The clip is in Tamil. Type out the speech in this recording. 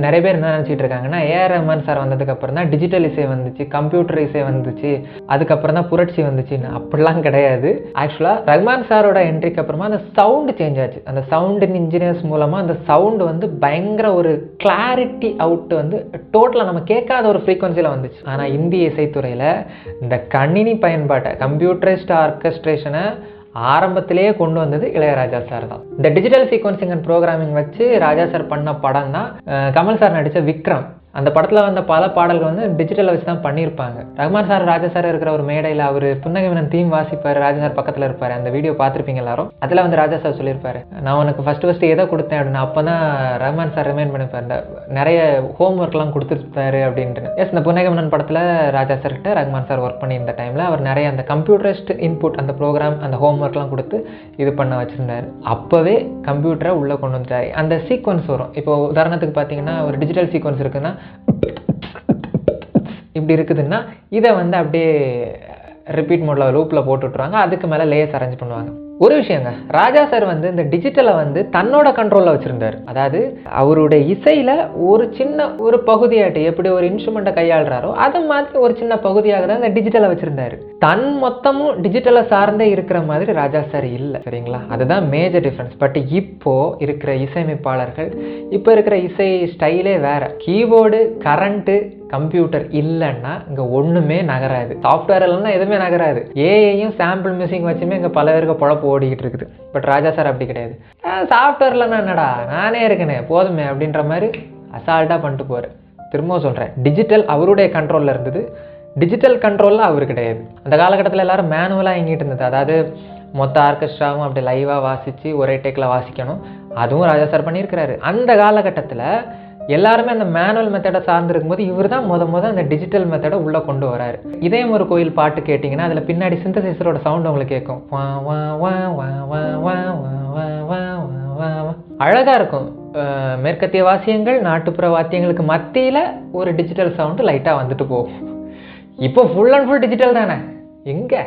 நிறைய பேர் என்ன நினச்சிட்டு இருக்காங்கன்னா, ஏஆர் ரஹ்மான் சார் வந்ததுக்கு அப்புறம் தான் டிஜிட்டல் இசை வந்துச்சு, கம்ப்யூட்டர் இசை வந்துச்சு, அதுக்கப்புறம் தான் புரட்சி வந்துச்சுன்னு. அப்படிலாம் கிடையாது. ஆக்சுவலாக ரஹ்மான் சாரோட என்ட்ரிக்கு அப்புறமா அந்த சவுண்டு சேஞ்ச் ஆச்சு. அந்த சவுண்ட் இன்ஜினியர்ஸ் மூலமாக அந்த சவுண்டு வந்து பயங்கர ஒரு கிளாரிட்டி அவுட் வந்து டோட்டலாக நம்ம கேட்காத ஒரு ஃப்ரீக்வன்சியில் வந்துச்சு. ஆனால் இந்திய இசைத்துறையில் இந்த கணினி பயன்பாட்டை, கம்ப்யூட்டரைஸ்ட் ஆர்கெஸ்ட்ரேஷனை ஆரம்பத்திலேயே கொண்டு வந்தது இளையராஜா சார் தான். இந்த டிஜிட்டல் சீக்வன்சிங் அண்ட் ப்ரோக்ராமிங் வச்சு ராஜா சார் பண்ண படம் தான் கமல் சார் நடித்த விக்ரம். அந்த படத்தில் வந்த பல பாடல்கள் வந்து டிஜிட்டலில் வச்சு தான் பண்ணியிருப்பாங்க. ரஹ்மான் சார் ராஜா சார் இருக்கிற ஒரு மேடையில் அவர் புன்னகைவனன் தீம் வாசிப்பார், ராஜா சார் பக்கத்தில் இருப்பார். அந்த வீடியோ பார்த்துருப்பீங்க எல்லாரும். அதில் வந்து ராஜா சார் சொல்லியிருப்பாரு, நான் உனக்கு ஃபஸ்ட்டு எதை கொடுத்தேன் அப்படின்னு. அப்போ தான் ரஹ்மான் சார் ரிமைண்ட் பண்ணிப்பார், இந்த நிறைய ஹோம் ஒர்க்லாம் கொடுத்துருப்பாரு அப்படின்ட்டு. எஸ், இந்த புன்னகைவனன் படத்தில் ராஜா சார்கிட்ட ரஹ்மான் சார் ஒர்க் பண்ணியிருந்த டைமில் அவர் நிறைய அந்த கம்ப்யூட்டரைஸ்ட் இன்புட், அந்த ப்ரோக்ராம், அந்த ஹோம் ஒர்க்லாம் கொடுத்து இது பண்ண வச்சுருந்தார். அப்போவே கம்ப்யூட்டரை உள்ளே கொண்டு வந்துட்டார். அந்த சீக்வன்ஸ் வரும். இப்போ உதாரணத்துக்கு பார்த்தீங்கன்னா, ஒரு டிஜிட்டல் சீக்வன்ஸ் இருக்குன்னா இப்படி இருக்குதுன்னா இதை வந்து அப்படியே ரிப்பீட் மோடில் லூப்பில் போட்டு விட்ருவாங்க. அதுக்கு மேலே லேயர்ஸ் அரேஞ்ச் பண்ணுவாங்க. ஒரு விஷயங்க, ராஜா சார் வந்து இந்த டிஜிட்டலை வந்து தன்னோட கண்ட்ரோலில் வச்சுருந்தார். அதாவது அவருடைய இசையில் ஒரு சின்ன ஒரு பகுதியாட்டு எப்படி ஒரு இன்ஸ்ட்ருமெண்ட்டை கையாளுறாரோ அது மாதிரி ஒரு சின்ன பகுதியாக தான் இந்த டிஜிட்டலை வச்சுருந்தாரு. தன் மொத்தமும் டிஜிட்டலை சார்ந்தே இருக்கிற மாதிரி ராஜா சார் இல்லை, சரிங்களா? அதுதான் மேஜர் டிஃப்ரென்ஸ். பட் இப்போது இருக்கிற இசையமைப்பாளர்கள், இப்போ இருக்கிற இசை ஸ்டைலே வேறு. கீபோர்டு, கரண்ட்டு, கம்ப்யூட்டர் இல்லைன்னா இங்கே ஒன்றுமே நகராது. சாஃப்ட்வேர் இல்லைன்னா எதுவுமே நகராது. ஏஐயும் சாம்பிள் மியூசிக் வச்சுமே இங்கே பல பேருக்கு பொழப்பு ஓடிக்கிட்டு இருக்குது. பட் ராஜா சார் அப்படி கிடையாது. சாஃப்ட்வேர்லன்னா என்னடா, நானே இருக்கேனே போதுமே அப்படின்ற மாதிரி அசால்ட்டாக பண்ணிட்டு போகிறார். திரும்பவும் சொல்கிறேன், டிஜிட்டல் அவருடைய கண்ட்ரோலில் இருந்தது, டிஜிட்டல் கண்ட்ரோலில் அவர் கிடையாது. அந்த காலகட்டத்தில் எல்லோரும் மேனுவலாக இயங்கிட்டு இருந்தது. அதாவது மொத்த ஆர்கெஸ்ட்ராவும் அப்படி லைவாக வாசித்து ஒரே டேக்கில் வாசிக்கணும். அதுவும் ராஜா சார் பண்ணியிருக்கிறாரு. அந்த காலகட்டத்தில் எல்லாருமே அந்த மேனுவல் மெத்தடை சார்ந்திருக்கும் போது இவர் தான் முத அந்த டிஜிட்டல் மெத்தடை உள்ளே கொண்டு வராரு. இதே ஒரு கோயில் பாட்டு கேட்டிங்கன்னா அதில் பின்னாடி சிந்தசைசரோட சவுண்ட் உங்களுக்கு கேட்கும். அழகாக இருக்கும். மேற்கத்திய வாத்தியங்கள், நாட்டுப்புற வாத்தியங்களுக்கு மத்தியில் ஒரு டிஜிட்டல் சவுண்டு லைட்டாக வந்துட்டு போகும். இப்போ ஃபுல் அண்ட் ஃபுல் டிஜிட்டல் தானே எங்கே?